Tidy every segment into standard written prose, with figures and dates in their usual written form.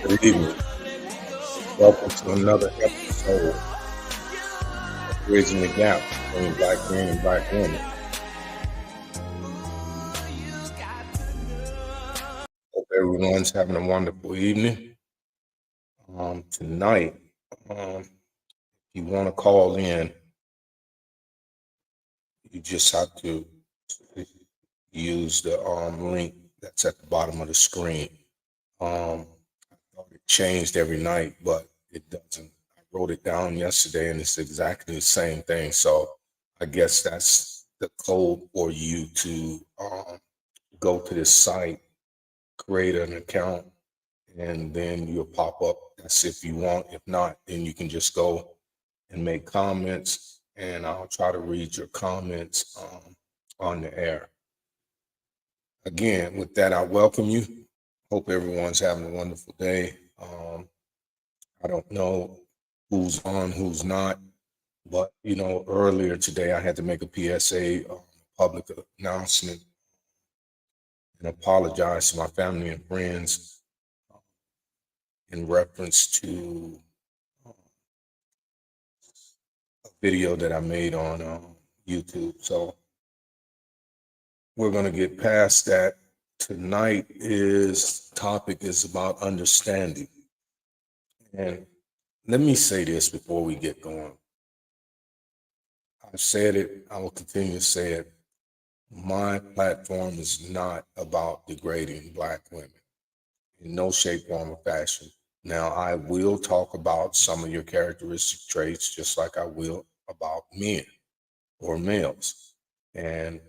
Good evening. Welcome to another episode of Bridging the Gap between Black men and Black women. Hope everyone's having a wonderful evening. Tonight, if you want to call in, you just have to use the link that's at the bottom of the screen. I thought it changed every night, but it doesn't. I wrote it down yesterday and it's exactly the same thing. So I guess that's the code for you to go to this site, create an account, and then you'll pop up. That's if you want. If not, then you can just go and make comments, and I'll try to read your comments on the air. Again, with that, I welcome you. Hope everyone's having a wonderful day. I don't know who's on, who's not, but earlier today I had to make a PSA, public announcement, and apologize to my family and friends in reference to a video that I made on YouTube. So we're going to get past that. Tonight's topic is about understanding. And let me say this before we get going. I've said it, I will continue to say it. My platform is not about degrading Black women in no shape, form, or fashion. Now, I will talk about some of your characteristic traits just like I will about men or males. And,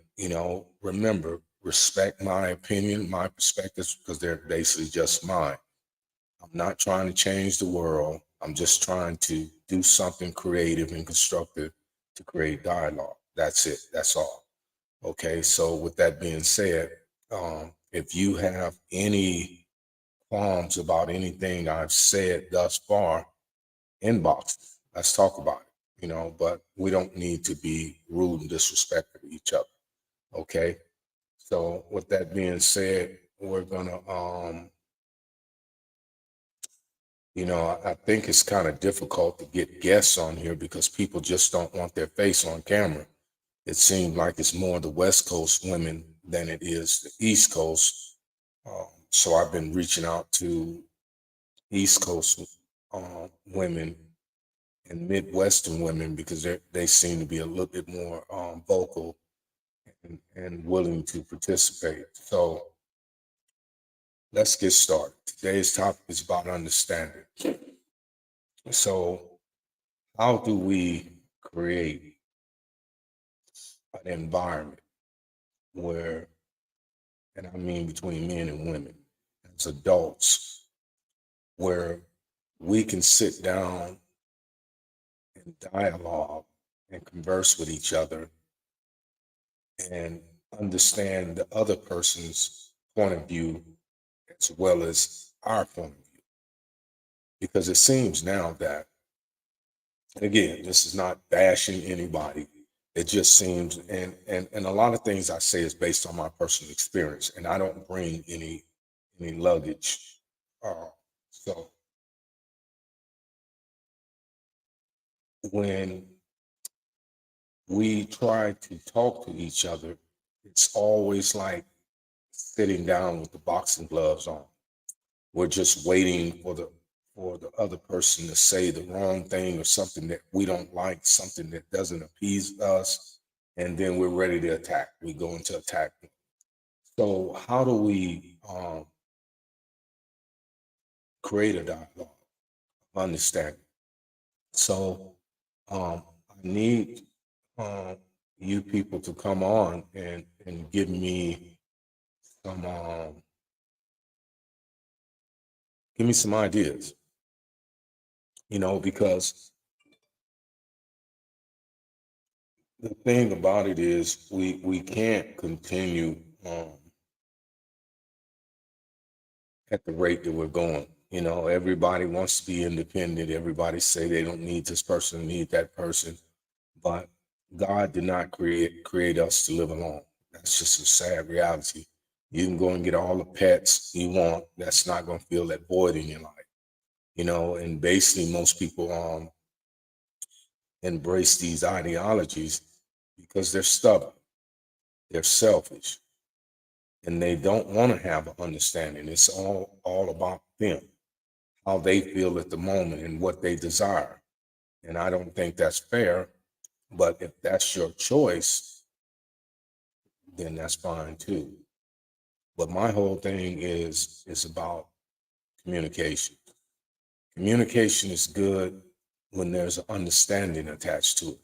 remember, respect my opinion, my perspectives, because they're basically just mine. I'm not trying to change the world. I'm just trying to do something creative and constructive to create dialogue. That's it. That's all. Okay. So with that being said, if you have any qualms about anything I've said thus far, inbox me. Let's talk about it, but we don't need to be rude and disrespectful to each other. Okay. So with that being said, we're gonna I think it's kind of difficult to get guests on here because people just don't want their face on camera. It seems like it's more the West Coast women than it is the East Coast. So I've been reaching out to East Coast women and Midwestern women because they seem to be a little bit more vocal and willing to participate. So let's get started. Today's topic is about understanding. So how do we create an environment where, and I mean between men and women, as adults, where we can sit down and dialogue and converse with each other and understand the other person's point of view as well as our point of view? Because it seems now that, again, this is not bashing anybody. It just seems, and a lot of things I say is based on my personal experience, and I don't bring any luggage. So when we try to talk to each other, it's always like sitting down with the boxing gloves on. We're just waiting for the other person to say the wrong thing or something that we don't like, something that doesn't appease us, and then we're ready to attack. We go into attack. So how do we create a dialogue, understanding? So I need you people to come on and give me some ideas, because the thing about it is we can't continue at the rate that we're going. Everybody wants to be independent. Everybody say they don't need this person, need that person. But God did not create us to live alone. That's just a sad reality. You can go and get all the pets you want. That's not going to fill that void in your life. And basically most people embrace these ideologies because they're stubborn, they're selfish, and they don't want to have an understanding. It's all about them, how they feel at the moment and what they desire. And I don't think that's fair, but if that's your choice, then that's fine too. But my whole thing is about communication. Communication is good when there's an understanding attached to it.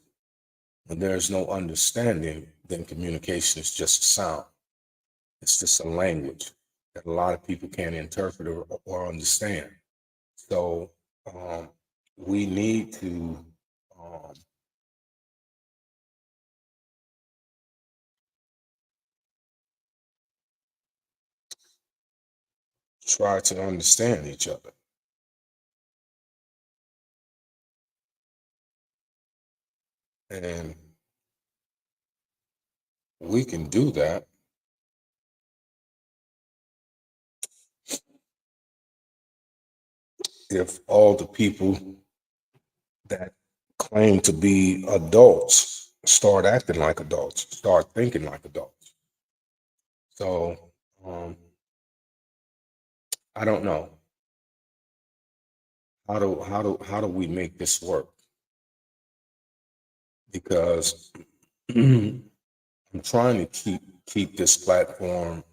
When there's no understanding, then communication is just a sound. It's just a language that a lot of people can't interpret or understand. So we need to um, try to understand each other. And we can do that if all the people that claim to be adults start acting like adults, start thinking like adults. So um, I don't know how do we make this work? Because I'm trying to keep this platform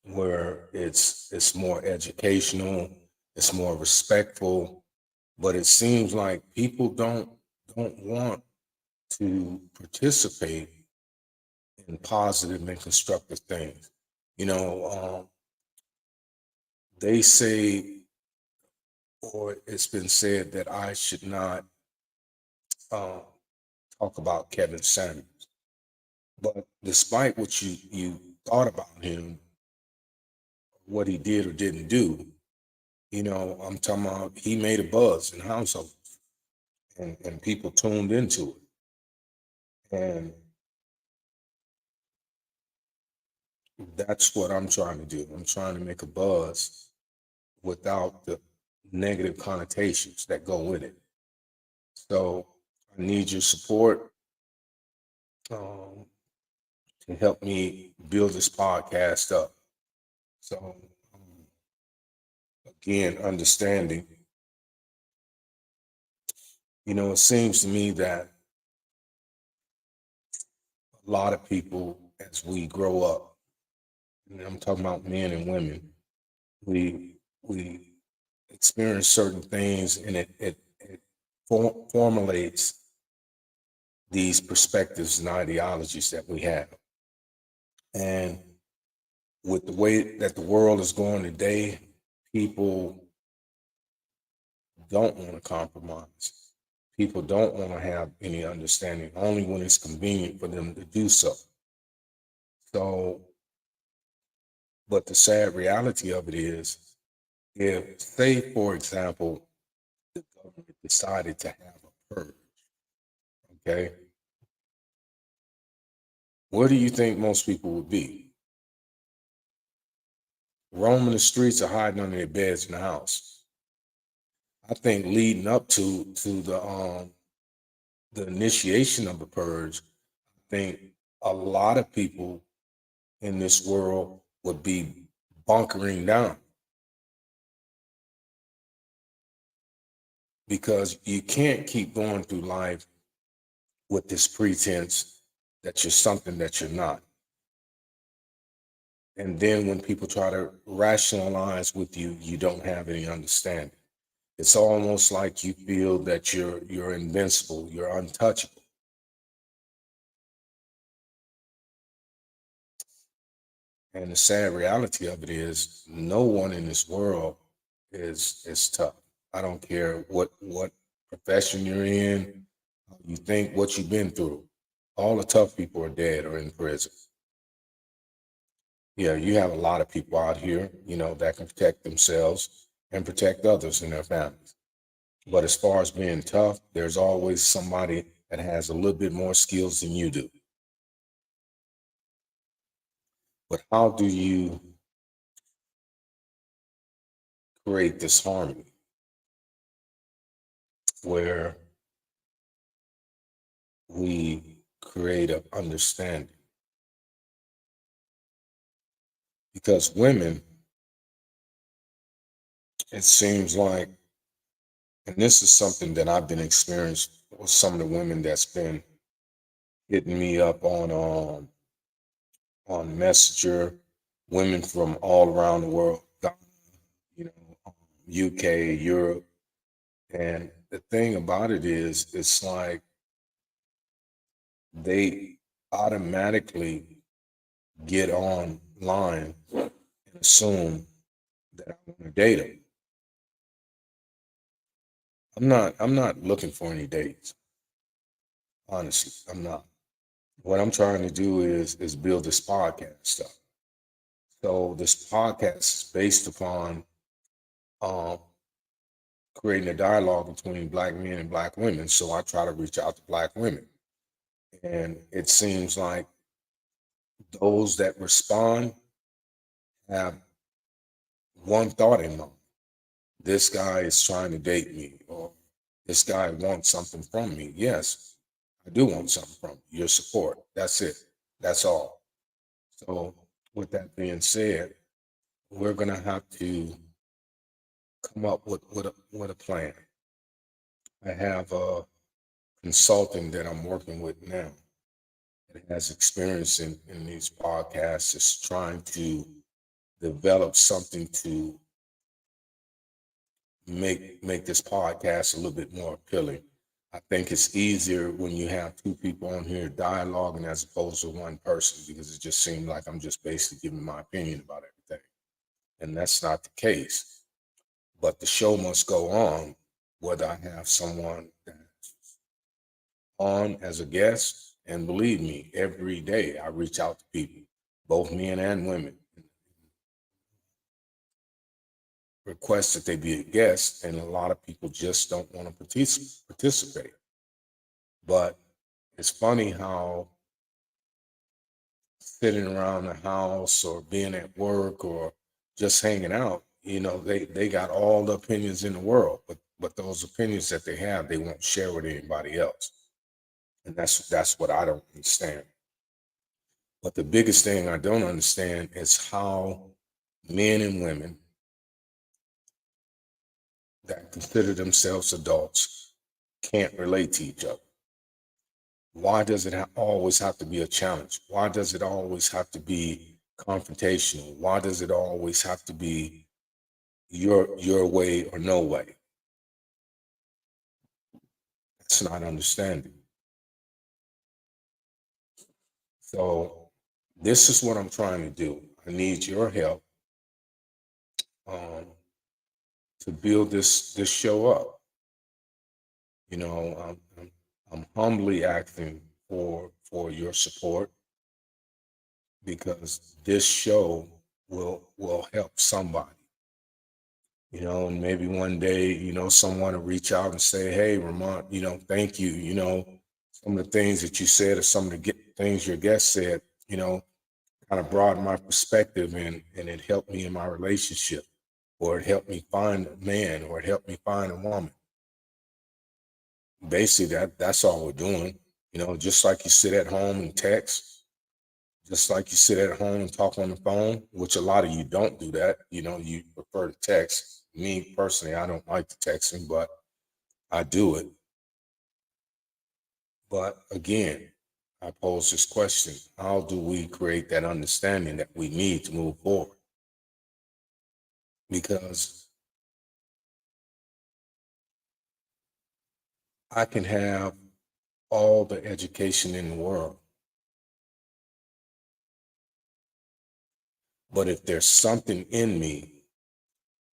where it's more educational, it's more respectful, but it seems like people don't want to participate in positive and constructive things. You know, they say, or it's been said that I should not uh, talk about Kevin Samuels. But despite what you thought about him, what he did or didn't do, I'm talking about he made a buzz in households and people tuned into it. And that's what I'm trying to do. I'm trying to make a buzz without the negative connotations that go with it. So I need your support um, to help me build this podcast up. So again, understanding, it seems to me that a lot of people, as we grow up, and I'm talking about men and women, we experience certain things, and it formulates these perspectives and ideologies that we have. And with the way that the world is going today, people don't want to compromise. People don't want to have any understanding, only when it's convenient for them to do so. So, but the sad reality of it is, if, say, for example, the government decided to have a purge, okay, where do you think most people would be? Roaming the streets or hiding under their beds in the house? I think leading up to the initiation of the purge, I think a lot of people in this world would be bunkering down, because you can't keep going through life with this pretense that you're something that you're not. And then when people try to rationalize with you, you don't have any understanding. It's almost like you feel that you're invincible, you're untouchable. And the sad reality of it is, no one in this world is tough. I don't care what profession you're in, you think, what you've been through. All the tough people are dead or in prison. Yeah, you have a lot of people out here, that can protect themselves and protect others and their families. But as far as being tough, there's always somebody that has a little bit more skills than you do. But how do you create this harmony? where we create an understanding. Because women, it seems like, and this is something that I've been experiencing with some of the women that's been hitting me up on Messenger, women from all around the world, you know, UK, Europe. And the thing about it is, it's like they automatically get online and assume that I want to date them. I'm not looking for any dates. Honestly, I'm not. What I'm trying to do is build this podcast stuff. So this podcast is based upon um, creating a dialogue between black men and black women. So I try to reach out to black women, and it seems like those that respond have one thought in mind: this guy is trying to date me, or this guy wants something from me. Yes, I do want something from you, your support. That's it. That's all. So, with that being said, we're going to have to come up with a plan. I have a consultant that I'm working with now that has experience in these podcasts, is trying to develop something to make this podcast a little bit more appealing. I think it's easier when you have two people on here dialoguing as opposed to one person, because it just seems like I'm just basically giving my opinion about everything. And that's not the case. But the show must go on, whether I have someone that's on as a guest. And believe me, every day I reach out to people, both men and women, request that they be a guest, and a lot of people just don't want to participate. But it's funny how sitting around the house or being at work or just hanging out, they got all the opinions in the world, but those opinions that they have, they won't share with anybody else. And that's what I don't understand. But the biggest thing I don't understand is how men and women that consider themselves adults can't relate to each other. Why does it always have to be a challenge? Why does it always have to be confrontational? Why does it always have to be your way or no way? That's not understanding. So this is what I'm trying to do. I need your help um, to build this show up. I'm humbly asking for your support, because this show will help somebody. And maybe one day, someone will reach out and say, "Hey, Ramon, thank you. Some of the things that you said, or some of the things your guest said, kind of broadened my perspective, and it helped me in my relationship, or it helped me find a man, or it helped me find a woman." Basically, that's all we're doing. Just like you sit at home and text, just like you sit at home and talk on the phone, which a lot of you don't do that. You prefer to text. Me personally, I don't like the texting, but I do it. But again, I pose this question: how do we create that understanding that we need to move forward? Because I can have all the education in the world, but if there's something in me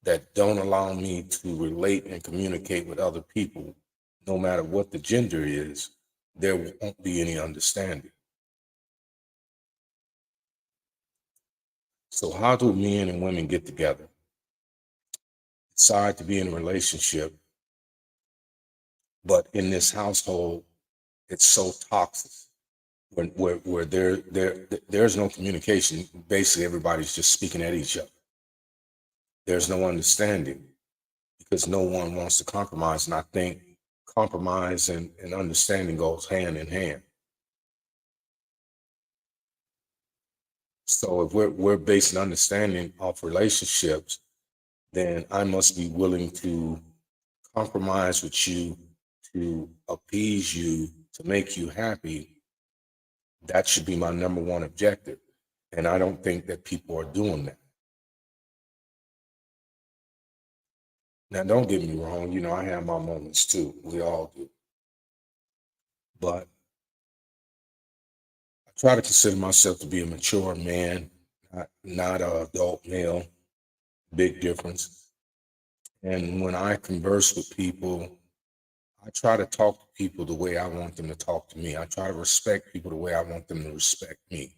that don't allow me to relate and communicate with other people, no matter what the gender is, there won't be any understanding. So how do men and women get together, decide to be in a relationship, but in this household, it's so toxic, where there's no communication. Basically, everybody's just speaking at each other. There's no understanding, because no one wants to compromise. And I think compromise and understanding goes hand in hand. So if we're basing understanding off relationships, then I must be willing to compromise with you, to appease you, to make you happy. That should be my number one objective. And I don't think that people are doing that. Now, don't get me wrong, I have my moments too. We all do. But I try to consider myself to be a mature man, not an adult male. Big difference. And when I converse with people, I try to talk to people the way I want them to talk to me. I try to respect people the way I want them to respect me.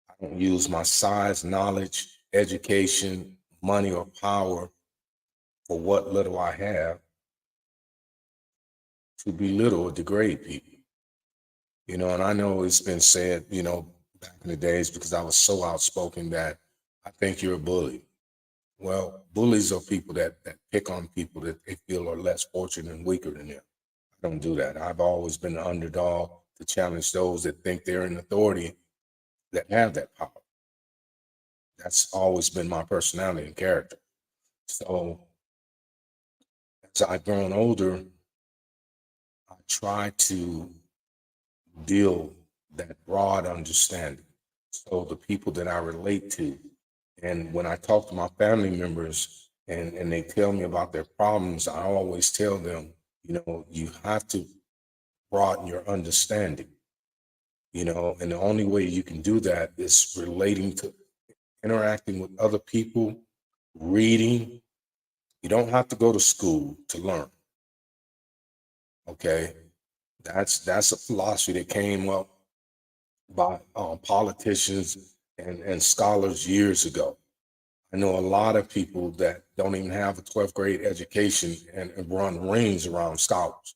I don't use my size, knowledge, education, money, or power for what little I have to belittle or degrade people. And I know it's been said, back in the days, because I was so outspoken, that I think you're a bully. Well, bullies are people that pick on people that they feel are less fortunate and weaker than them. I don't do that. I've always been the underdog to challenge those that think they're in authority, that have that power. That's always been my personality and character. So as I've grown older, I try to deal that broad understanding. So the people that I relate to, and when I talk to my family members and they tell me about their problems, I always tell them, you have to broaden your understanding, and the only way you can do that is interacting with other people, reading. You don't have to go to school to learn. Okay. That's a philosophy that came up by politicians and scholars years ago. I know a lot of people that don't even have a 12th grade education and run rings around scholars.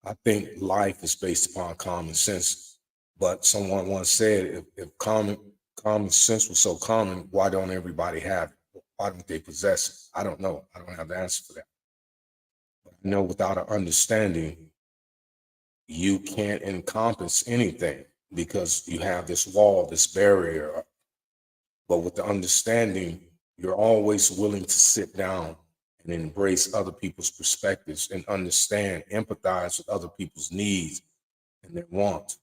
I think life is based upon common sense. But someone once said, if common sense was so common, why don't everybody have it? Why don't they possess it? I don't know. I don't have the answer for that. But I know without an understanding, you can't encompass anything because you have this wall, this barrier. But with the understanding, you're always willing to sit down and embrace other people's perspectives and understand, empathize with other people's needs and their wants.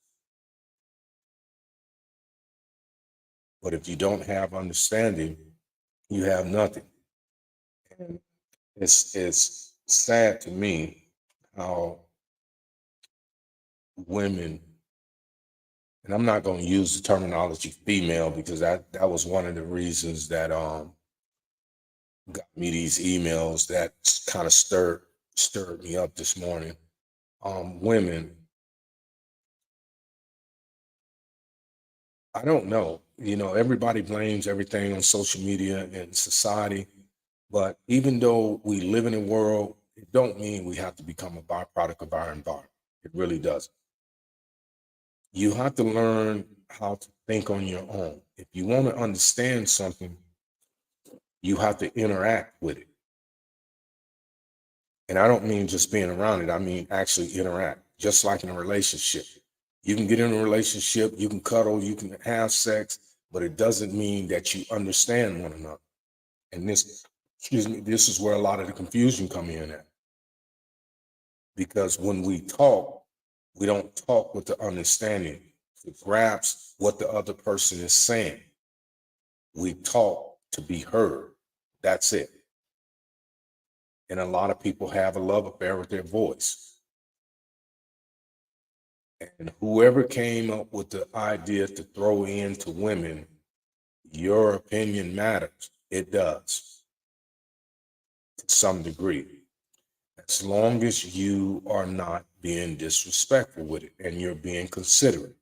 But if you don't have understanding, you have nothing. And it's sad to me how women, and I'm not going to use the terminology female because that was one of the reasons that got me these emails that kind of stirred me up this morning. Women, I don't know. Everybody blames everything on social media and society, but even though we live in a world, it don't mean we have to become a byproduct of our environment. It really doesn't. You have to learn how to think on your own. If you want to understand something, you have to interact with it. And I don't mean just being around it. I mean actually interact, just like in a relationship. You can get in a relationship, you can cuddle, you can have sex, but it doesn't mean that you understand one another. And this is where a lot of the confusion come in at. Because when we talk, we don't talk with the understanding to grasp what the other person is saying. We talk to be heard. That's it. And a lot of people have a love affair with their voice. And whoever came up with the idea to throw into women, your opinion matters. It does to some degree. As long as you are not being disrespectful with it and you're being considerate.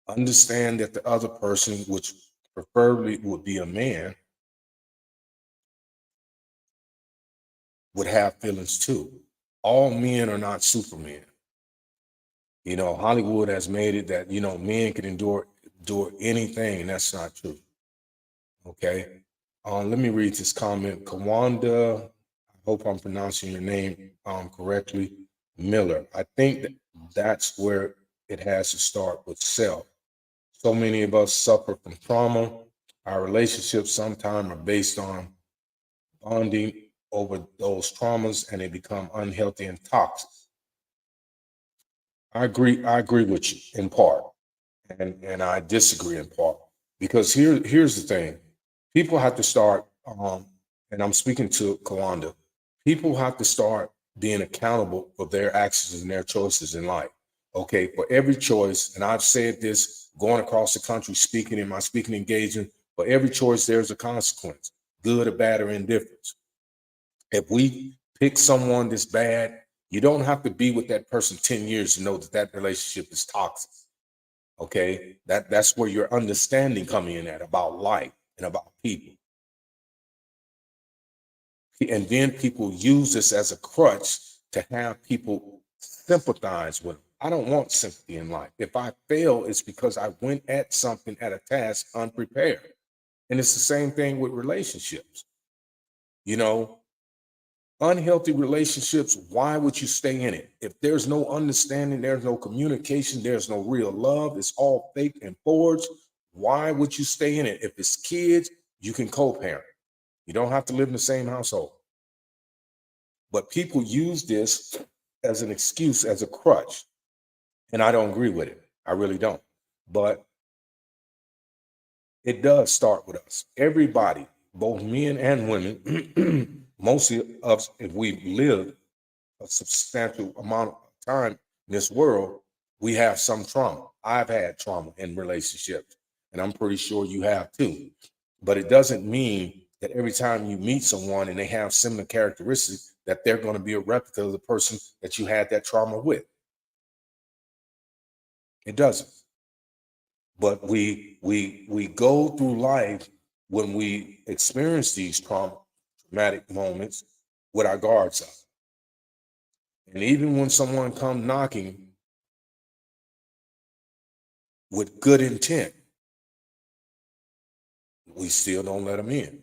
Understand that the other person, which preferably would be a man, would have feelings too. All men are not supermen. Hollywood has made it that, men can endure anything, and that's not true. Okay. Let me read this comment. Kawanda, I hope I'm pronouncing your name correctly, Miller. I think that's where it has to start with self. So many of us suffer from trauma. Our relationships sometimes are based on bonding over those traumas, and they become unhealthy and toxic. I agree with you in part, and I disagree in part. Because here's the thing. People have to start, and I'm speaking to Kawanda, people have to start being accountable for their actions and their choices in life. Okay, for every choice, and I've said this going across the country, speaking in my speaking engagement, for every choice, there's a consequence, good or bad or indifferent. If we pick someone that's bad, you don't have to be with that person 10 years to know that that relationship is toxic. Okay, that's where your understanding coming in at about life and about people. And then people use this as a crutch to have people sympathize with them. I don't want sympathy in life. If I fail, it's because I went at something, at a task, unprepared. And it's the same thing with relationships. You know, unhealthy relationships, why would you stay in it? If there's no understanding, there's no communication, there's no real love, it's all fake and forged, why would you stay in it? If it's kids, you can co-parent. You don't have to live in the same household. But people use this as an excuse, as a crutch. And I don't agree with it. I really don't. But it does start with us. Everybody, both men and women, mostly of us, if we've lived a substantial amount of time in this world, we have some trauma. I've had trauma in relationships, and I'm pretty sure you have too. But it doesn't mean that every time you meet someone and they have similar characteristics, that they're going to be a replica of the person that you had that trauma with. It doesn't. But we go through life when we experience these traumatic moments with our guards up. And even when someone comes knocking with good intent, we still don't let them in.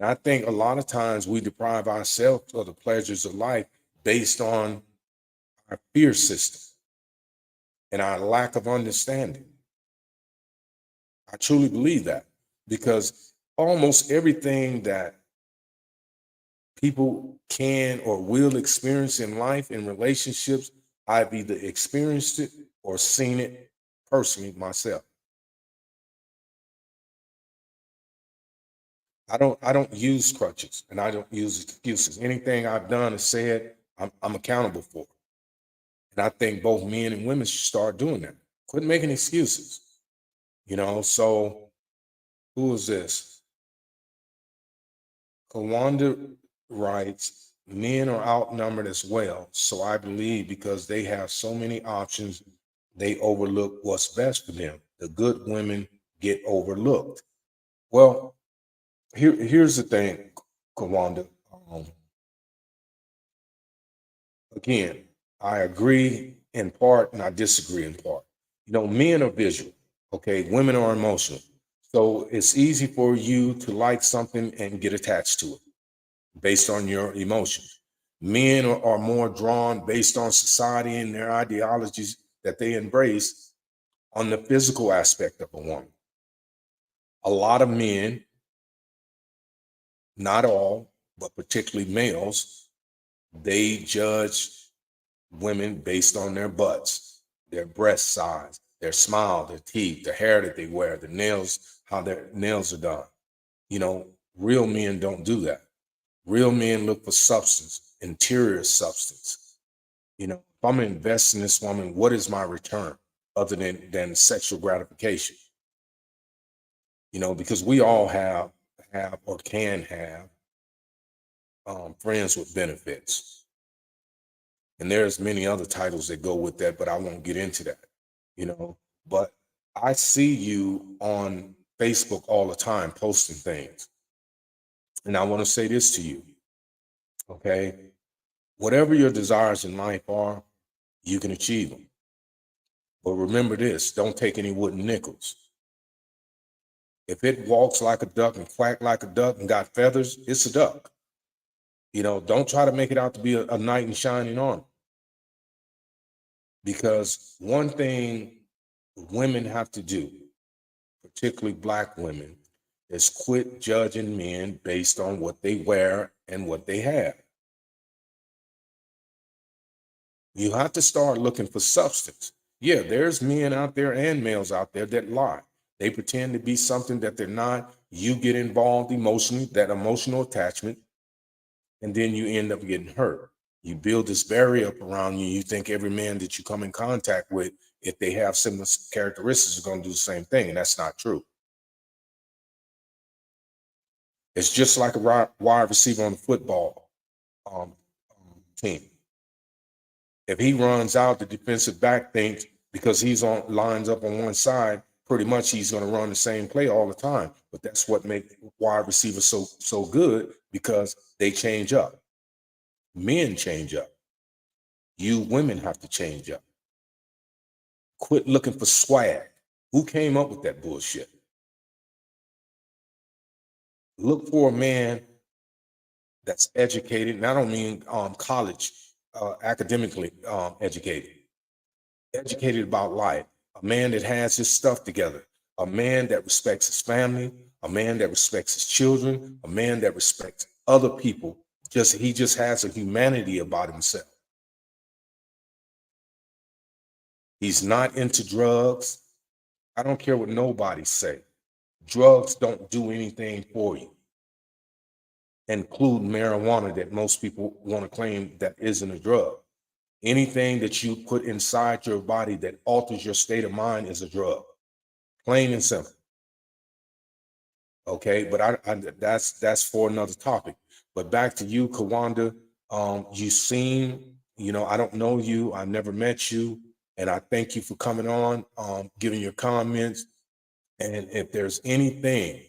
And I think a lot of times we deprive ourselves of the pleasures of life based on our fear system and our lack of understanding. I truly believe that because almost everything that people can or will experience in life, in relationships, I've either experienced it or seen it personally myself. I don't use crutches and I don't use excuses. Anything I've done or said, I'm accountable for. And I think both men and women should start doing that. Quit making excuses. So who is this? Kawanda writes, men are outnumbered as well. So I believe because they have so many options, they overlook what's best for them. The good women get overlooked. Well, here's the thing, Kawanda. Again, I agree in part and I disagree in part. Men are visual, okay? Women are emotional. So it's easy for you to like something and get attached to it based on your emotions. Men are more drawn based on society and their ideologies that they embrace on the physical aspect of a woman. A lot of men, not all, but particularly males, they judge women based on their butts, their breast size, their smile, their teeth, the hair that they wear, the nails, how their nails are done. Real men don't do that. Real men look for substance, interior substance. If I'm gonna invest in this woman, what is my return other than sexual gratification? Because we all have or can have friends with benefits. And there's many other titles that go with that, but I won't get into that, But I see you on Facebook all the time posting things. And I want to say this to you, okay? Whatever your desires in life are, you can achieve them. But remember this, don't take any wooden nickels. If it walks like a duck and quack like a duck and got feathers, it's a duck. Don't try to make it out to be a knight in shining armor. Because one thing women have to do, particularly Black women, is quit judging men based on what they wear and what they have. You have to start looking for substance. Yeah, there's men out there and males out there that lie. They pretend to be something that they're not. You get involved emotionally, that emotional attachment, and then you end up getting hurt. You build this barrier up around you. You think every man that you come in contact with, if they have similar characteristics, are going to do the same thing, and that's not true. It's just like a wide receiver on the football team. If he runs out, the defensive back thinks because he's lines up on one side, pretty much he's going to run the same play all the time. But that's what makes wide receivers so good, because they change up. Men change up. You women have to change up. Quit looking for swag. Who came up with that bullshit? Look for a man that's educated, and I don't mean college, academically educated about life, a man that has his stuff together, a man that respects his family, a man that respects his children, a man that respects other people. He just has a humanity about himself. He's not into drugs. I don't care what nobody say. Drugs don't do anything for you, including marijuana that most people want to claim that isn't a drug. Anything that you put inside your body that alters your state of mind is a drug, plain and simple. Okay, but that's for another topic. But back to you, Kawanda. You seem, I don't know you, I never met you, and I thank you for coming on, giving your comments. And if there's anything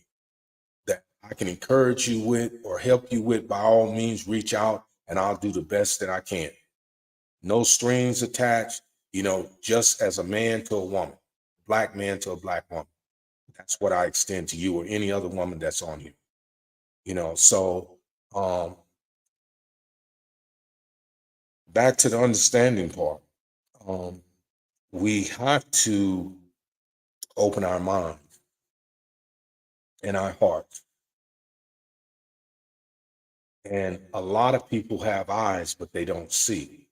that I can encourage you with or help you with, by all means, reach out and I'll do the best that I can. No strings attached, just as a man to a woman, Black man to a Black woman. That's what I extend to you or any other woman that's on here. So back to the understanding part. We have to open our minds and our hearts. And a lot of people have eyes, but they don't see.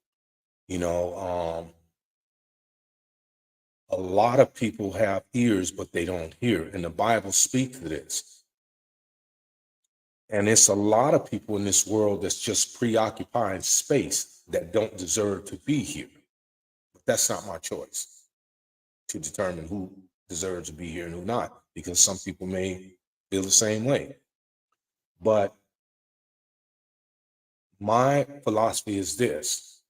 A lot of people have ears, but they don't hear. And the Bible speaks to this. And it's a lot of people in this world that's just preoccupying space that don't deserve to be here. But that's not my choice to determine who deserves to be here and who not, because some people may feel the same way. But my philosophy is this: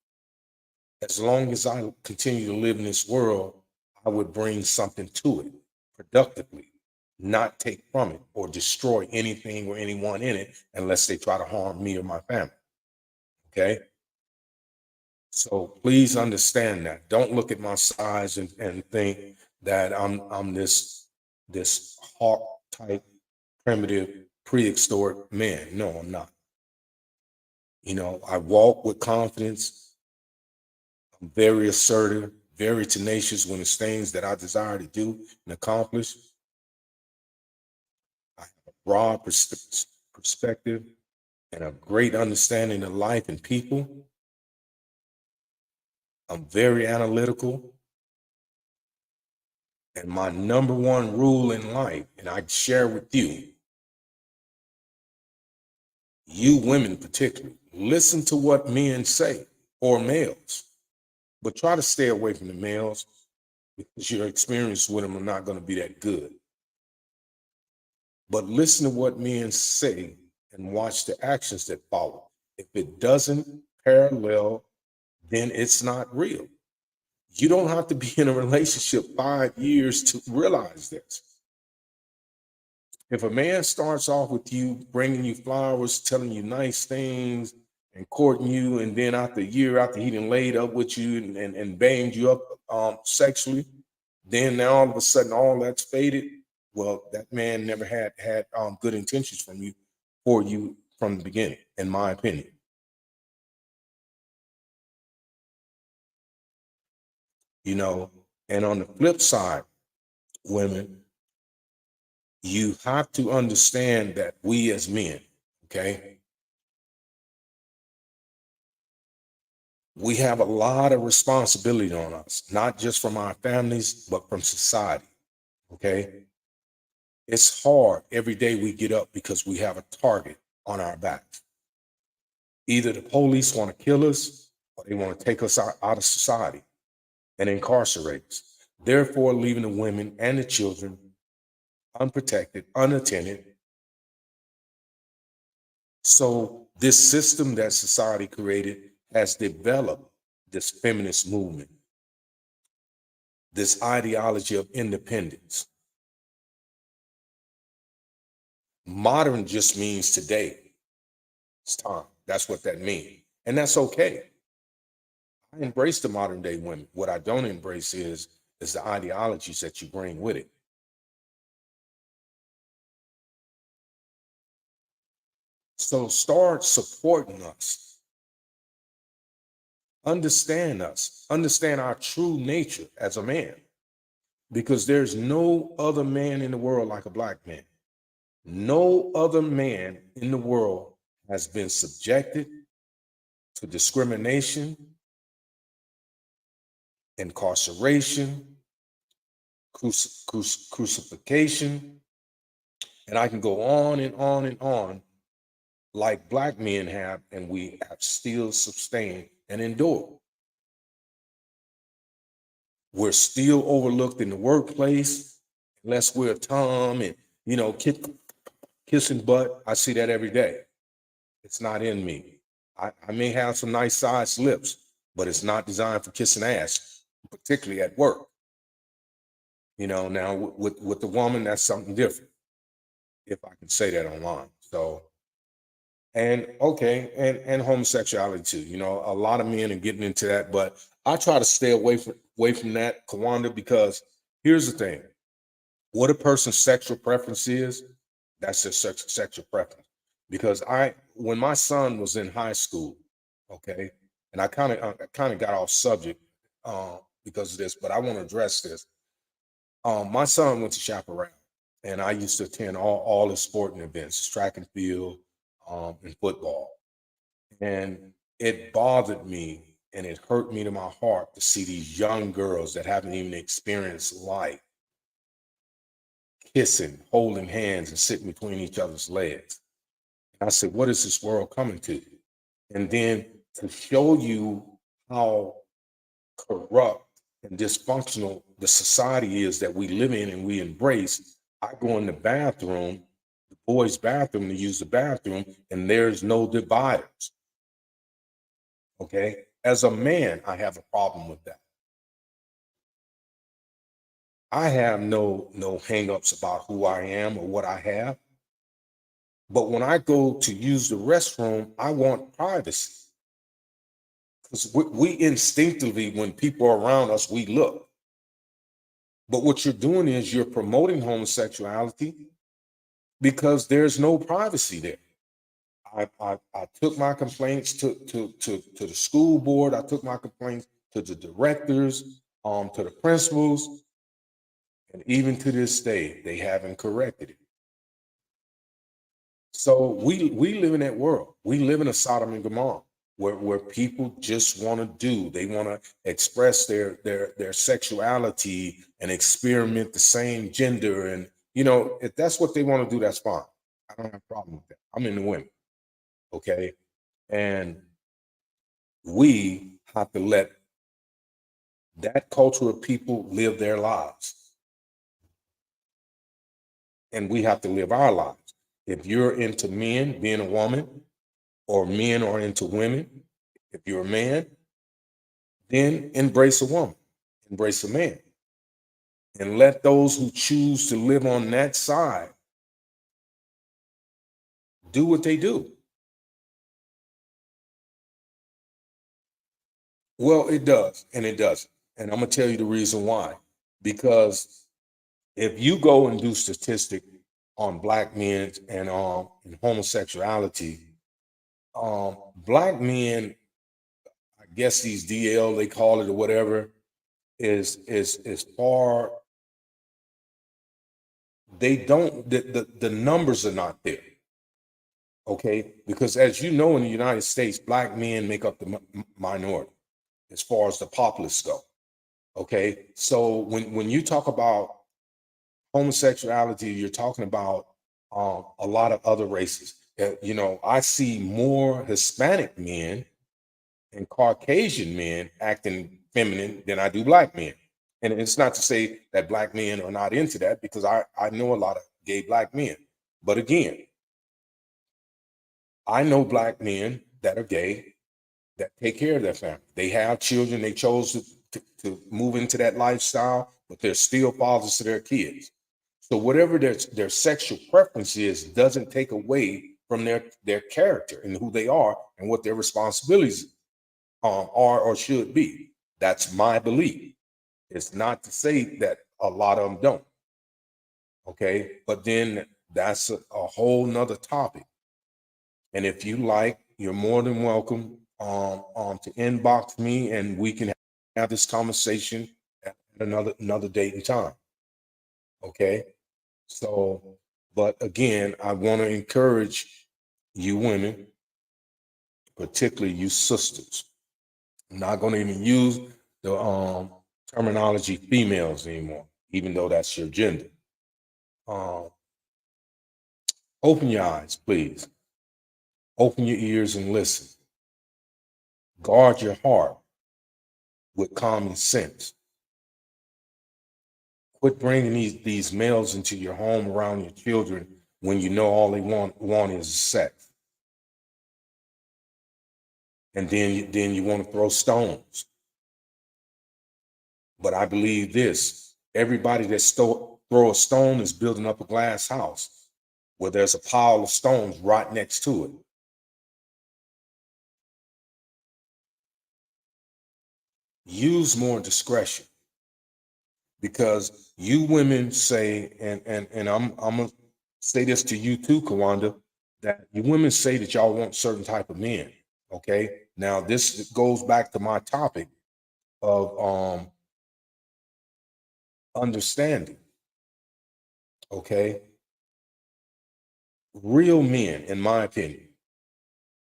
as long as I continue to live in this world, I would bring something to it productively, not take from it or destroy anything or anyone in it unless they try to harm me or my family. Okay? So please understand that. Don't look at my size and think that I'm this hawk type, primitive, prehistoric man. No, I'm not. I walk with confidence. I'm very assertive, very tenacious when it's things that I desire to do and accomplish. I have a broad perspective and a great understanding of life and people. I'm very analytical. And my number one rule in life, and I share with you women particularly, listen to what men say, or males, but try to stay away from the males because your experience with them are not going to be that good. But listen to what men say and watch the actions that follow. If it doesn't parallel, then it's not real. You don't have to be in a relationship 5 years to realize this. If a man starts off with you, bringing you flowers, telling you nice things, and courting you, and then after a year, after he done laid up with you and banged you up sexually, then now all of a sudden all that's faded. Well, that man never had good intentions for you from the beginning, in my opinion. you know. And on the flip side, women, you have to understand that we as men, okay, we have a lot of responsibility on us, not just from our families, but from society, okay? It's hard every day we get up because we have a target on our backs. Either the police want to kill us or they want to take us out of society and incarcerate us, therefore leaving the women and the children unprotected, unattended. So this system that society created has developed this feminist movement, this ideology of independence. Modern just means today. It's time. That's what that means. And that's okay. I embrace the modern day women. What I don't embrace is the ideologies that you bring with it. So start supporting us. Understand us. Understand our true nature as a man. Because there's no other man in the world like a black man. No other man in the world has been subjected to discrimination, incarceration, crucifixion, and I can go on and on and on, like black men have, and we have still sustained and endured. We're still overlooked in the workplace, unless we're Tom and, kissing butt. I see that every day. It's not in me. I may have some nice sized lips, but it's not designed for kissing ass, particularly at work. Now with the woman, that's something different, if I can say that online. So, and okay, and homosexuality too. A lot of men are getting into that, but I try to stay away from that, Kawanda, because here's the thing: what a person's sexual preference is, that's their sexual preference. Because when my son was in high school, okay, and I kind of got off subject because of this, but I want to address this. My son went to Chaparral, and I used to attend all the sporting events, track and field, and football. And it bothered me and it hurt me to my heart to see these young girls that haven't even experienced life kissing, holding hands, and sitting between each other's legs. And I said, what is this world coming to? And then to show you how corrupt and dysfunctional the society is that we live in and we embrace, I go in the bathroom, the boys' bathroom, to use the bathroom, and there's no dividers. Okay? As a man, I have a problem with that. I have no hangups about who I am or what I have. But when I go to use the restroom, I want privacy. Because we instinctively, when people are around us, we look. But what you're doing is you're promoting homosexuality because there's no privacy there. I took my complaints to the school board. I took my complaints to the directors, to the principals, and even to this day, they haven't corrected it. So we live in that world. We live in a Sodom and Gomorrah where people just want to do. They want to express their sexuality and experiment the same gender. And if that's what they want to do, that's fine. I don't have a problem with that. I'm into women. Okay. And we have to let that culture of people live their lives. And we have to live our lives. If you're into men, being a woman, or men are into women, if you're a man, then embrace a woman, embrace a man. And let those who choose to live on that side do what they do. Well, it does, and it doesn't. And I'm gonna tell you the reason why. Because if you go and do statistic on black men and homosexuality, black men, I guess these DL they call it or whatever, is far. They don't. The numbers are not there. Okay, because as you know, in the United States, black men make up the minority as far as the populace go. Okay, so when you talk about homosexuality, you're talking about a lot of other races. You know, I see more Hispanic men and Caucasian men acting feminine than I do black men. And it's not to say that black men are not into that, because I know a lot of gay black men. But again, I know black men that are gay that take care of their family. They have children. They chose to move into that lifestyle, but they're still fathers to their kids. So whatever their sexual preference is doesn't take away from their character and who they are and what their responsibilities are or should be. That's my belief. It's not to say that a lot of them don't. Okay, but then that's a whole nother topic. And if you like, you're more than welcome to inbox me, and we can have this conversation at another date and time. Okay. So, but again, I want to encourage you women, particularly you sisters. I'm not going to even use the terminology females anymore, even though that's your gender. Um, open your eyes, please. Open your ears and listen. Guard your heart with common sense. Quit bringing these males into your home around your children when you know all they want is sex. And then you want to throw stones. But I believe this: everybody that throw a stone is building up a glass house where there's a pile of stones right next to it. Use more discretion, because you women say, and I'm gonna say this to you too, Kawanda, that you women say that y'all want certain type of men. Okay, now this goes back to my topic of understanding. Okay, real men, in my opinion,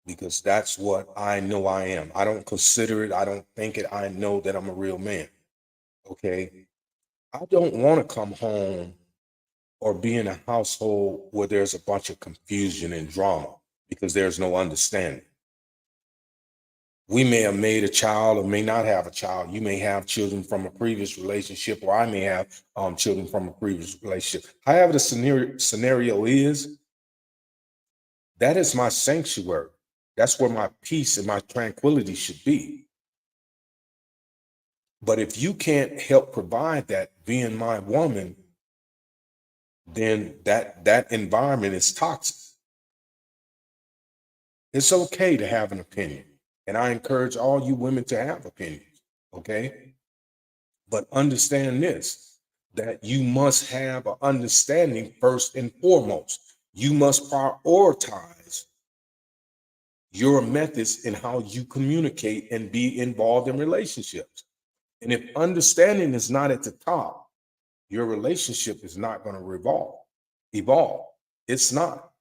because that's what I know I am. I don't consider it, I don't think it, I know that I'm a real man. Okay, I don't want to come home or be in a household where there's a bunch of confusion and drama because there's no understanding. We may have made a child or may not have a child. You may have children from a previous relationship, or I may have children from a previous relationship. However the scenario is, that is my sanctuary. That's where my peace and my tranquility should be. But if you can't help provide that, being my woman, then that environment is toxic. It's okay to have an opinion, and I encourage all you women to have opinions, okay? But understand this, that you must have an understanding first and foremost. You must prioritize your methods in how you communicate and be involved in relationships. And if understanding is not at the top, your relationship is not going to evolve. It's not.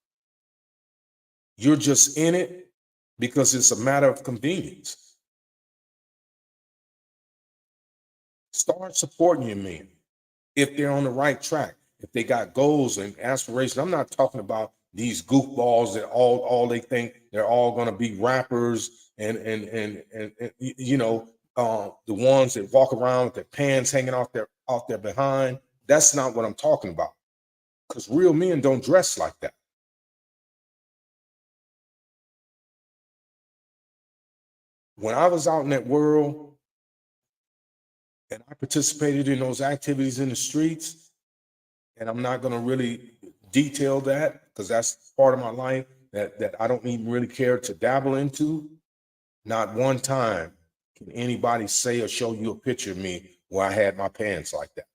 You're just in it because it's a matter of convenience. Start supporting your men if they're on the right track, if they got goals and aspirations. I'm not talking about these goofballs that all they think they're all going to be rappers and you know, the ones that walk around with their pants hanging off their behind. That's not what I'm talking about, because real men don't dress like that. When I was out in that world and I participated in those activities in the streets, and I'm not going to really detail that because that's part of my life that I don't even really care to dabble into. Not one time can anybody say or show you a picture of me where I had my pants like that.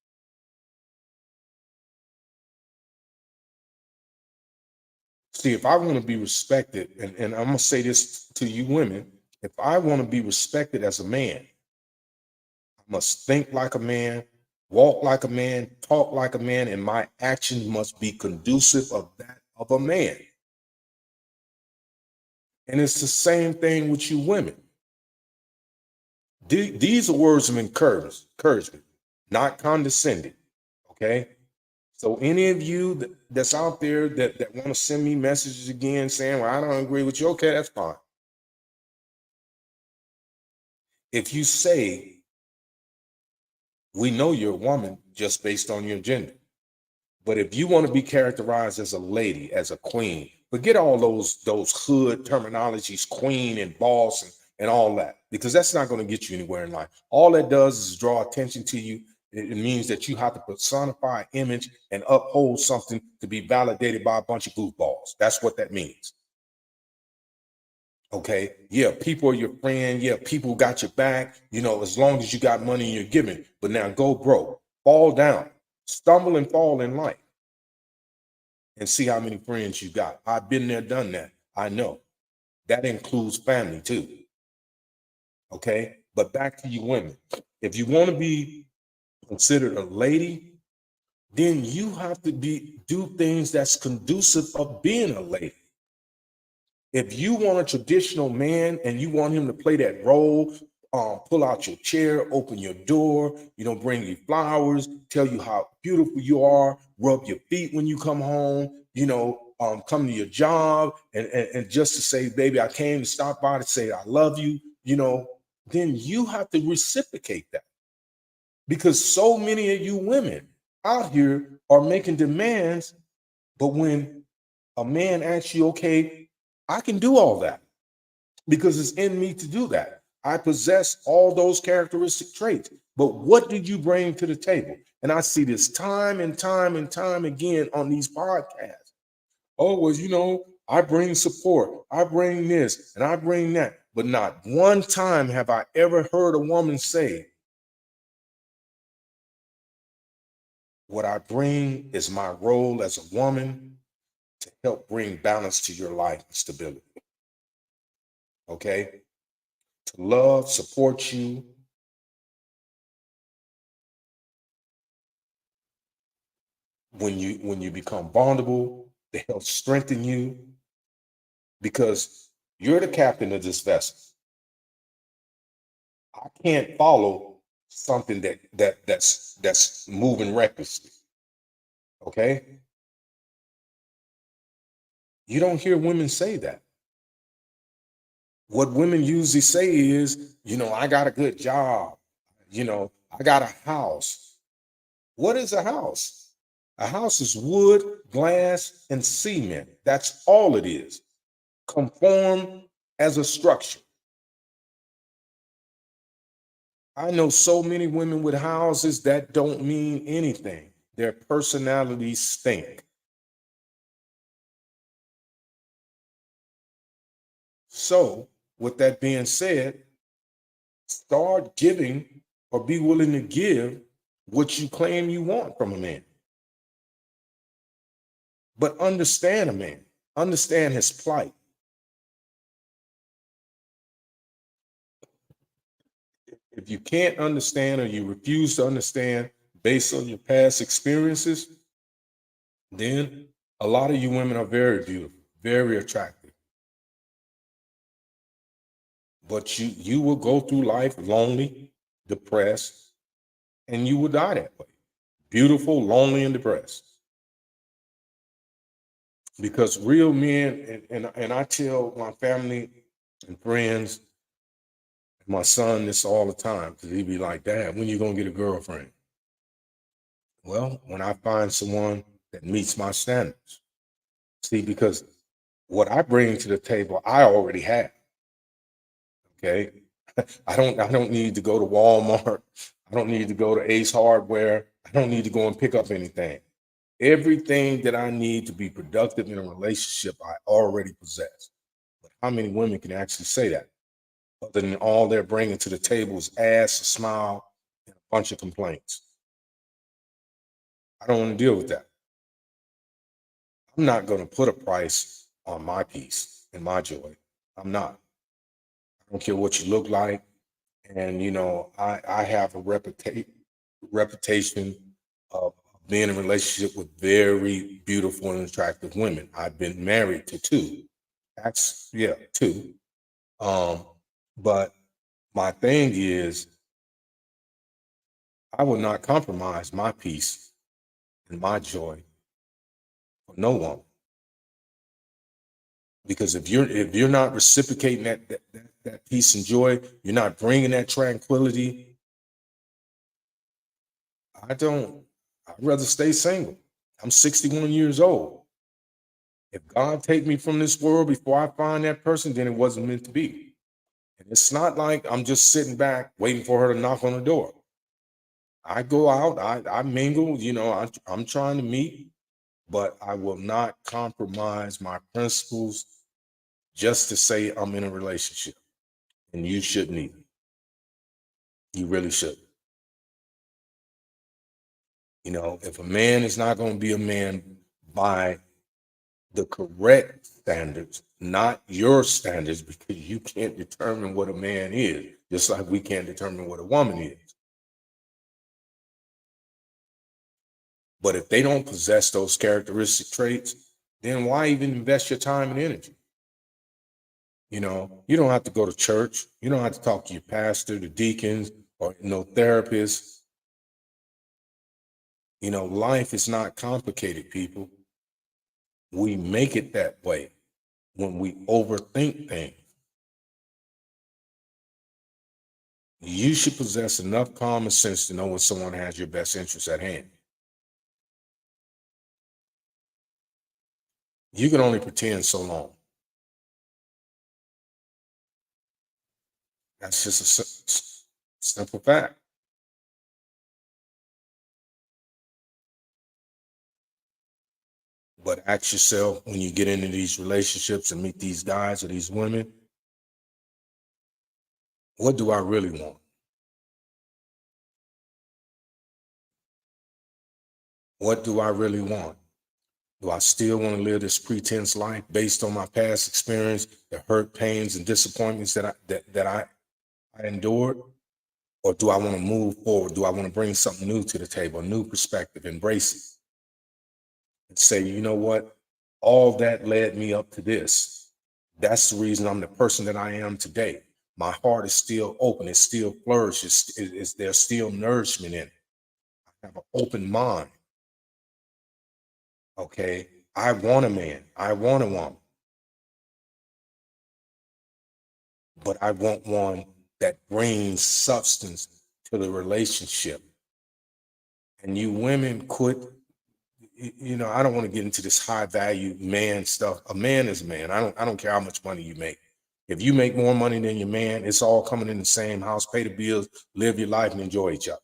See, if I want to be respected, and I'm going to say this to you women, if I want to be respected as a man, must think like a man, walk like a man, talk like a man, and my actions must be conducive of that of a man. And it's the same thing with you women. These are words of encouragement, not condescending. Okay. So any of you that's out there that want to send me messages again saying, well, I don't agree with you, okay, that's fine. If you say, we know you're a woman just based on your gender. But if you want to be characterized as a lady, as a queen, forget all those hood terminologies, queen and boss and all that, because that's not going to get you anywhere in life. All that does is draw attention to you. It means that you have to personify an image and uphold something to be validated by a bunch of goofballs. That's what that means. Okay. Yeah, people are your friend. Yeah, people got your back, as long as you got money and you're giving. But now go broke, fall down, stumble and fall in life, and see how many friends you got. I've been there, done that. I know. That includes family too. Okay. But back to you women. If you want to be considered a lady, then you have to do things that's conducive of being a lady. If you want a traditional man and you want him to play that role, pull out your chair, open your door, bring you flowers, tell you how beautiful you are, rub your feet when you come home, come to your job and just to say, baby, I came to stop by to say I love you, then you have to reciprocate that. Because so many of you women out here are making demands, but when a man asks you, okay, I can do all that because it's in me to do that. I possess all those characteristic traits. But what did you bring to the table? And I see this time and time and time again on these podcasts. Oh, well, I bring support. I bring this and I bring that. But not one time have I ever heard a woman say, what I bring is my role as a woman to help bring balance to your life and stability. Okay? To love, support you. When you become vulnerable, to help strengthen you, because you're the captain of this vessel. I can't follow something that's moving recklessly. Okay? You don't hear women say that. What women usually say is, I got a good job. I got a house. What is a house? A house is wood, glass, and cement. That's all it is. Conform as a structure. I know so many women with houses that don't mean anything. Their personalities stink. So, with that being said, start giving or be willing to give what you claim you want from a man. But understand a man, understand his plight. If you can't understand or you refuse to understand based on your past experiences, then a lot of you women are very beautiful, very attractive. But you will go through life lonely, depressed, and you will die that way. Beautiful, lonely, and depressed. Because real men, and I tell my family and friends, my son this all the time, because he be like, Dad, when you gonna get a girlfriend? Well, when I find someone that meets my standards. See, because what I bring to the table, I already have. Okay. I don't need to go to Walmart. I don't need to go to Ace Hardware. I don't need to go and pick up anything. Everything that I need to be productive in a relationship, I already possess. But how many women can actually say that? Other than all they're bringing to the table is ass, a smile, and a bunch of complaints. I don't want to deal with that. I'm not going to put a price on my peace and my joy. I'm not. I don't care what you look like. And I have a reputation of being in a relationship with very beautiful and attractive women. I've been married to two. Actually, yeah, two. But my thing is, I will not compromise my peace and my joy for no one. Because if you're not reciprocating that peace and joy, you're not bringing that tranquility. I'd rather stay single. I'm 61 years old. If God take me from this world before I find that person, then it wasn't meant to be. And it's not like I'm just sitting back waiting for her to knock on the door. I go out, I mingle, I'm trying to meet, but I will not compromise my principles just to say I'm in a relationship. And you shouldn't either. You really should. If a man is not going to be a man by the correct standards, not your standards, because you can't determine what a man is, just like we can't determine what a woman is. But if they don't possess those characteristic traits, then why even invest your time and energy? You don't have to go to church. You don't have to talk to your pastor, the deacons, or no therapist. Life is not complicated, people. We make it that way when we overthink things. You should possess enough common sense to know when someone has your best interests at hand. You can only pretend so long. That's just a simple fact. But ask yourself, when you get into these relationships and meet these guys or these women, what do I really want? What do I really want? Do I still want to live this pretense life based on my past experience, the hurt, pains, and disappointments that I endured? Or do I want to move forward? Do I want to bring something new to the table, a new perspective, embrace it, and say, you know what? All that led me up to this. That's the reason I'm the person that I am today. My heart is still open. It still flourishes. There's still nourishment in it. I have an open mind. Okay. I want a man. I want a woman. But I want one that brings substance to the relationship. And you women quit. I don't want to get into this high value man stuff. A man is a man. I don't care how much money you make. If you make more money than your man, it's all coming in the same house, pay the bills, live your life, and enjoy each other.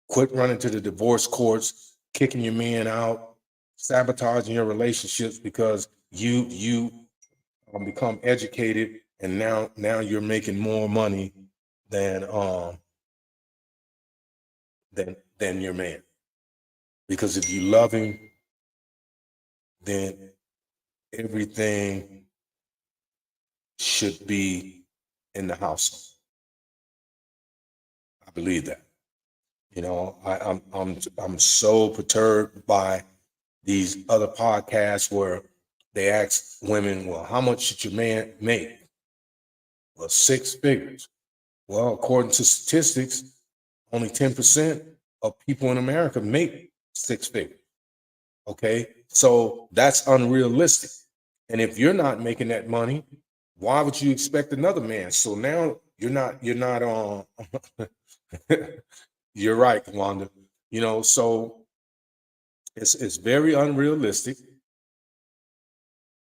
Quit running to the divorce courts, kicking your man out, sabotaging your relationships because you become educated and now you're making more money than than your man. Because if you love him, then everything should be in the house. I believe that. I'm so perturbed by these other podcasts where they ask women, well, how much should your man make? Well, 6 figures. Well, according to statistics, only 10% of people in America make 6 figures. Okay, so that's unrealistic. And if you're not making that money, why would you expect another man? So now you're not on. You're right, Wanda. So it's very unrealistic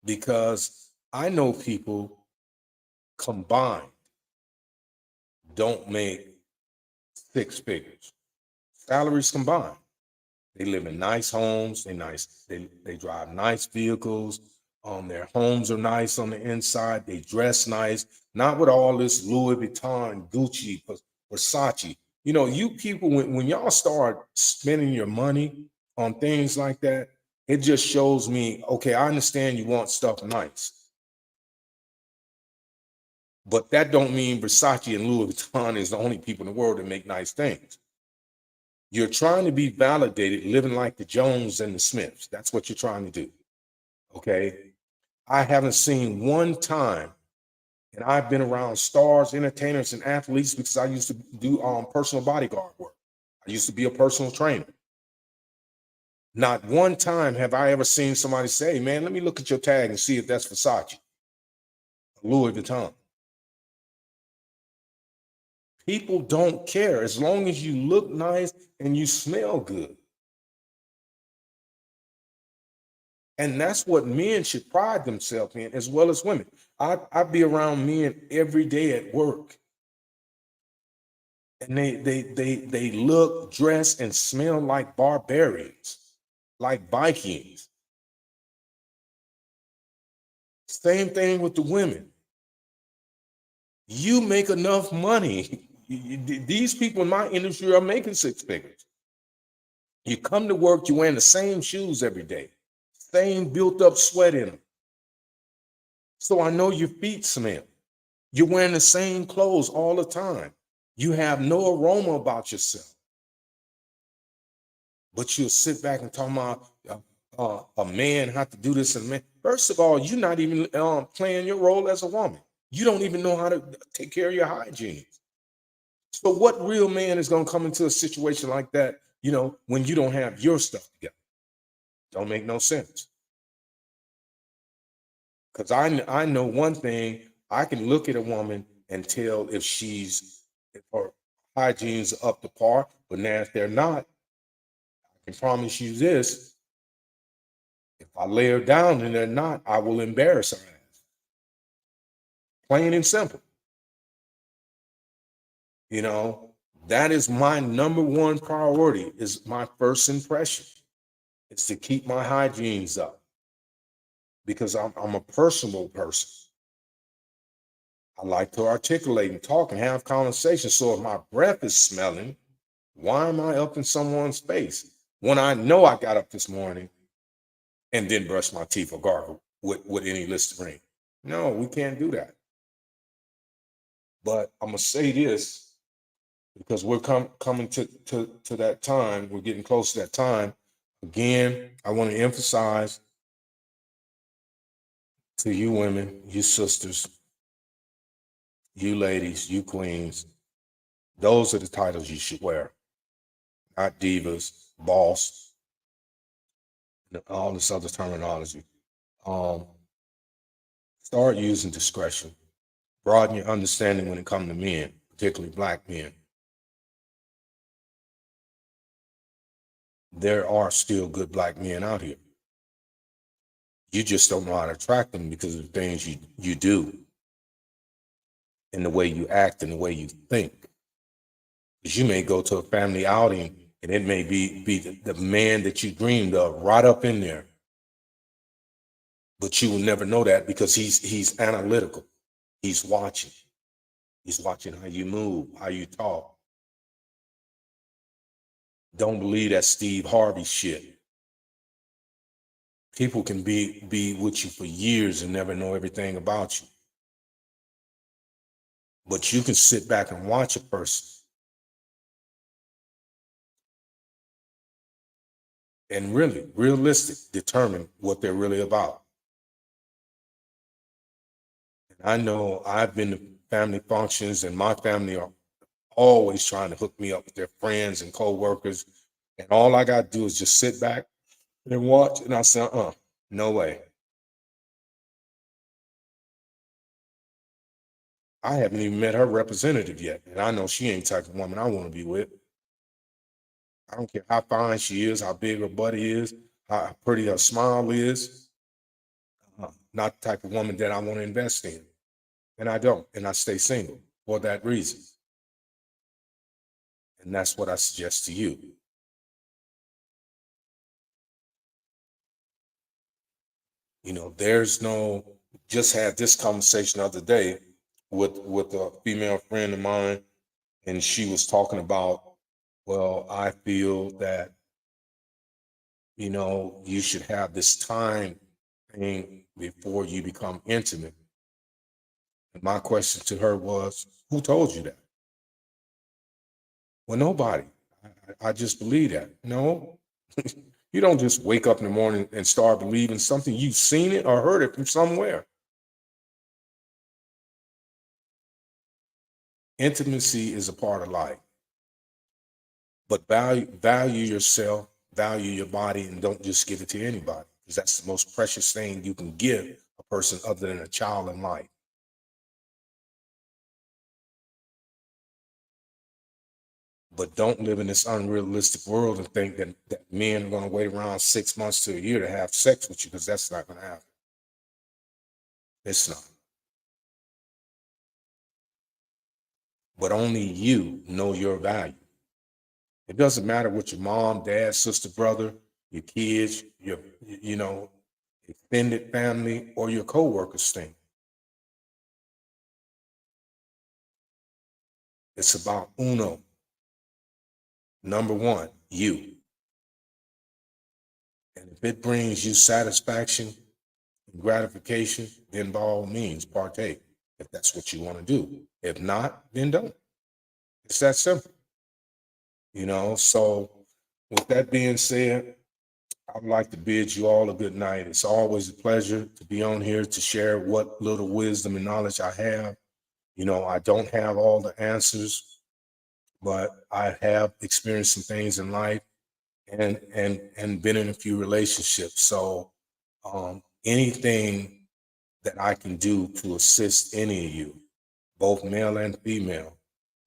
because I know people combined don't make 6 figures. Salaries combined. They live in nice homes. They drive nice vehicles. Their homes are nice on the inside. They dress nice, not with all this Louis Vuitton, Gucci, Versace. You people, when y'all start spending your money on things like that, it just shows me, okay, I understand you want stuff nice, But that don't mean Versace and Louis Vuitton is the only people in the world that make nice things. You're trying to be validated living like the Jones and the Smiths. That's what you're trying to do. Okay. I haven't seen one time, and I've been around stars, entertainers, and athletes because I used to do personal bodyguard work. I used to be a personal trainer. Not one time have I ever seen somebody say, man, let me look at your tag and see if that's Versace, Louis Vuitton. People don't care as long as you look nice and you smell good. And that's what men should pride themselves in as well as women. I be around men every day at work. And they look, dress, and smell like barbarians, like Vikings. Same thing with the women. You make enough money. These people in my industry are making six figures. You come to work, you're wearing the same shoes every day, same built up sweat in them. So I know your feet smell. You're wearing the same clothes all the time. You have no aroma about yourself. But you'll sit back and talk about a man have to do this and man. First of all, you're not even playing your role as a woman. You don't even know how to take care of your hygiene. So what real man is going to come into a situation like that, when you don't have your stuff together? Don't make no sense. Because I know one thing, I can look at a woman and tell if her hygiene's up to par, but now if they're not, I can promise you this, if I lay her down and they're not, I will embarrass her ass. Plain and simple. That is my number one priority, is my first impression. It's to keep my hygienes up because I'm a personal person. I like to articulate and talk and have conversations. So if my breath is smelling, why am I up in someone's face when I know I got up this morning and didn't brush my teeth or gargle with any Listerine? No, we can't do that. But I'm gonna say this because we're coming to that time. We're getting close to that time. Again, I want to emphasize to you women, you sisters, you ladies, you queens, those are the titles you should wear, not divas, boss, and all this other terminology. Start using discretion. Broaden your understanding when it comes to men, particularly Black men. There are still good Black men out here. You just don't know how to attract them because of the things you do and the way you act and the way you think. Because you may go to a family outing and it may be the man that you dreamed of right up in there. But you will never know that because he's analytical. He's watching. He's watching how you move, how you talk. Don't believe that Steve Harvey shit. People can be with you for years and never know everything about you. But you can sit back and watch a person and really, realistic, determine what they're really about. And I know I've been to family functions and my family are always trying to hook me up with their friends and co-workers. And all I got to do is just sit back and watch. And I say, no way. I haven't even met her representative yet. And I know she ain't the type of woman I want to be with. I don't care how fine she is, how big her butt is, how pretty her smile is. Not the type of woman that I want to invest in. And I don't. And I stay single for that reason. And that's what I suggest to you. There's no, just had this conversation the other day with a female friend of mine, and she was talking about, well, I feel that, you should have this time thing before you become intimate. And my question to her was, who told you that? Well, nobody. I just believe that. No, you don't just wake up in the morning and start believing something. You've seen it or heard it from somewhere. Intimacy is a part of life, but value yourself, value your body, and don't just give it to anybody, because that's the most precious thing you can give a person other than a child in life. But don't live in this unrealistic world and think that men are going to wait around 6 months to a year to have sex with you, because that's not going to happen. It's not. But only you know your value. It doesn't matter what your mom, dad, sister, brother, your kids, your extended family, or your coworkers think. It's about uno. Number one, you. And if it brings you satisfaction and gratification, then by all means partake, if that's what you want to do. If not, then don't. It's that simple. So with that being said, I'd like to bid you all a good night. It's always a pleasure to be on here to share what little wisdom and knowledge I have. I don't have all the answers, but I have experienced some things in life and been in a few relationships. So anything that I can do to assist any of you, both male and female,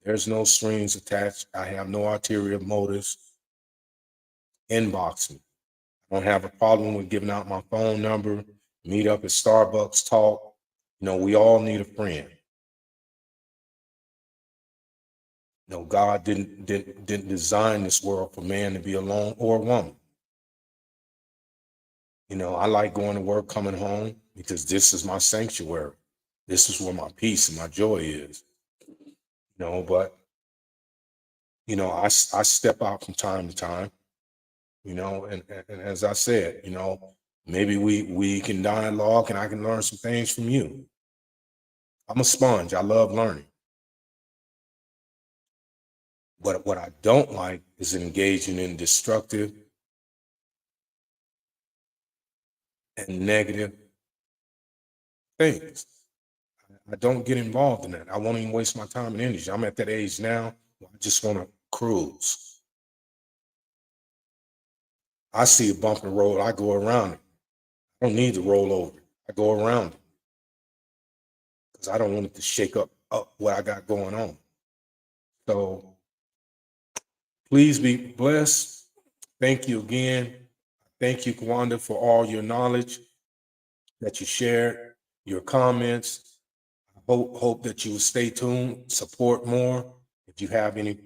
there's no strings attached. I have no ulterior motives. Inbox me. I don't have a problem with giving out my phone number, meet up at Starbucks, talk. We all need a friend. God didn't design this world for man to be alone or a woman. I like going to work, coming home, because this is my sanctuary. This is where my peace and my joy is. But I step out from time to time. And as I said, maybe we can dialogue and I can learn some things from you. I'm a sponge. I love learning. But what I don't like is engaging in destructive and negative things. I don't get involved in that. I won't even waste my time and energy. I'm at that age now where I just want to cruise. I see a bump in the road, I go around it. I don't need to roll over it. I go around it because I don't want it to shake up what I got going on. So please be blessed. Thank you again. Thank you, Kawanda, for all your knowledge that you shared, your comments. I hope that you will stay tuned, support more. If you have any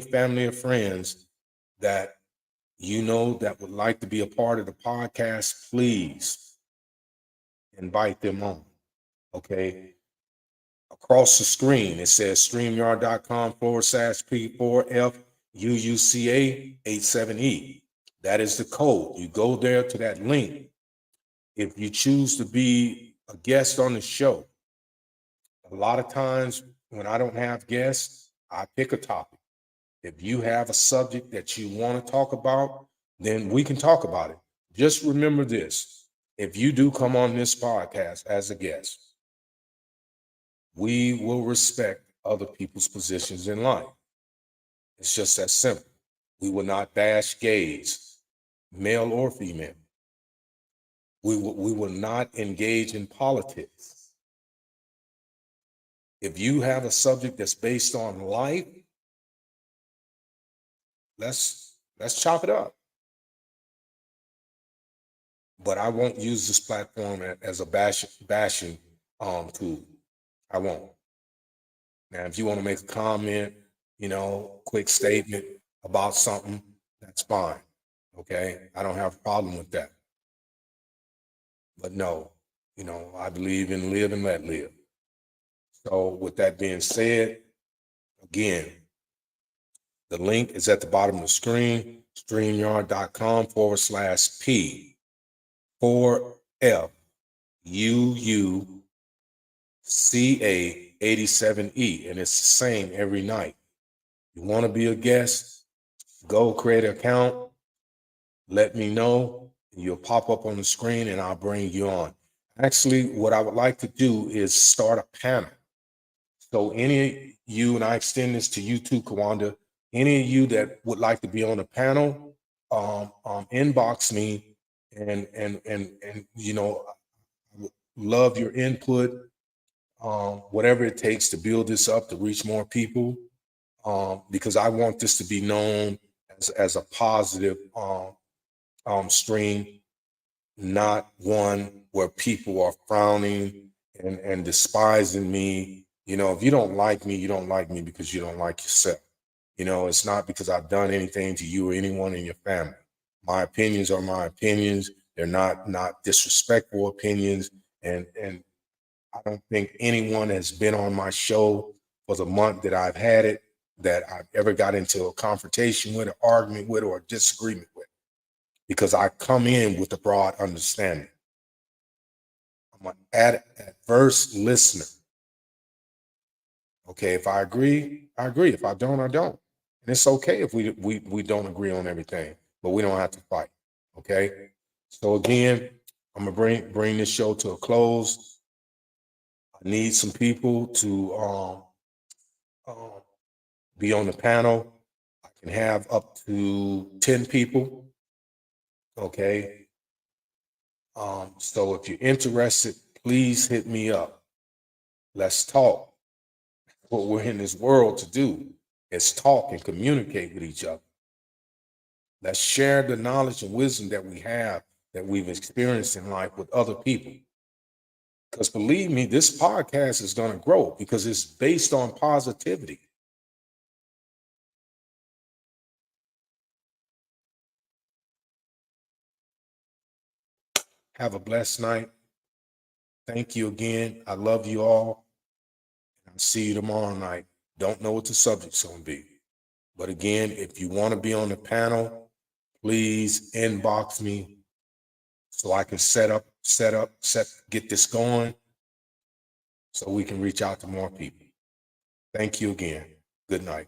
family or friends that that would like to be a part of the podcast, please invite them on. Okay. Across the screen, it says streamyard.com/P4FUUCA87E. That is the code. You go there to that link. If you choose to be a guest on the show, a lot of times when I don't have guests, I pick a topic. If you have a subject that you want to talk about, then we can talk about it. Just remember this. If you do come on this podcast as a guest, we will respect other people's positions in life. It's just that simple. We will not bash gays, male or female. We will not engage in politics. If you have a subject that's based on life, let's chop it up. But I won't use this platform as a bashing tool. I won't. Now, if you want to make a comment, quick statement about something, that's fine. Okay, I don't have a problem with that. But no, I believe in live and let live. So with that being said, again, the link is at the bottom of the screen, streamyard.com/P4FUUCA87E. CA87E, and it's the same every night. You want to be a guest? Go create an account. Let me know. You'll pop up on the screen and I'll bring you on. Actually, what I would like to do is start a panel. So any of you, and I extend this to you too, Kawanda, any of you that would like to be on the panel, inbox me and you know, I would love your input, whatever it takes to build this up to reach more people, because I want this to be known as a positive stream, not one where people are frowning and despising me. You know, if you don't like me, you don't like me because you don't like yourself. You know, it's not because I've done anything to you or anyone in your family. My opinions are my opinions. They're not disrespectful opinions. And I don't think anyone has been on my show for the month that I've had it that I've ever got into a confrontation with, an argument with, or a disagreement with, because I come in with a broad understanding. I'm an adverse listener. Okay, if I agree, I agree. If I don't, I don't. And it's okay if we don't agree on everything, but we don't have to fight. Okay. So again, I'm gonna bring this show to a close. I need some people to be on the panel. I can have up to 10 people. Okay. So if you're interested, please hit me up. Let's talk. What we're in this world to do is talk and communicate with each other. Let's share the knowledge and wisdom that we have, that we've experienced in life with other people. Because believe me, this podcast is going to grow because it's based on positivity. Have a blessed night. Thank you again. I love you all. I'll see you tomorrow night. Don't know what the subject's going to be. But again, if you want to be on the panel, please inbox me so I can get this going so we can reach out to more people. Thank you again. Good night.